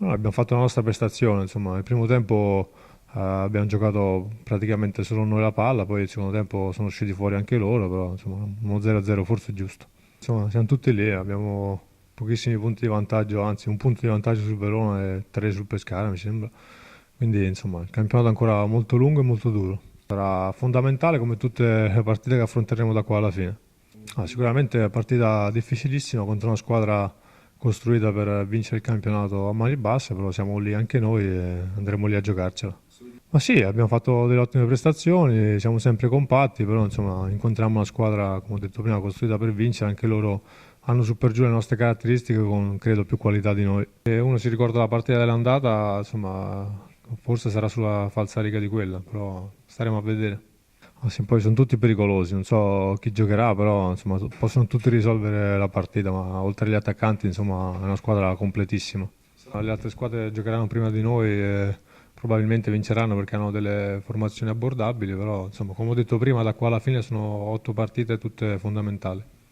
No, abbiamo fatto la nostra prestazione, insomma, il primo tempo abbiamo giocato praticamente solo noi la palla, poi il secondo tempo sono usciti fuori anche loro, però insomma, uno 0-0 forse è giusto. Insomma, siamo tutti lì, abbiamo pochissimi punti di vantaggio, anzi un punto di vantaggio sul Verona e tre sul Pescara, mi sembra. Quindi, insomma, il campionato è ancora molto lungo e molto duro. Sarà fondamentale come tutte le partite che affronteremo da qua alla fine. Sicuramente è una partita difficilissima contro una squadra costruita per vincere il campionato a mani basse, però siamo lì anche noi e andremo lì a giocarcela. Ma sì, abbiamo fatto delle ottime prestazioni, siamo sempre compatti, però insomma incontriamo una squadra, come ho detto prima, costruita per vincere, anche loro hanno su per giù le nostre caratteristiche con credo più qualità di noi. E uno si ricorda la partita dell'andata, insomma, forse sarà sulla falsariga di quella, però staremo a vedere. Ah, sì, poi sono tutti pericolosi, non so chi giocherà, però insomma, possono tutti risolvere la partita, ma oltre agli attaccanti, insomma, è una squadra completissima. Le altre squadre giocheranno prima di noi e probabilmente vinceranno perché hanno delle formazioni abbordabili, però insomma, come ho detto prima, da qua alla fine sono 8 partite tutte fondamentali.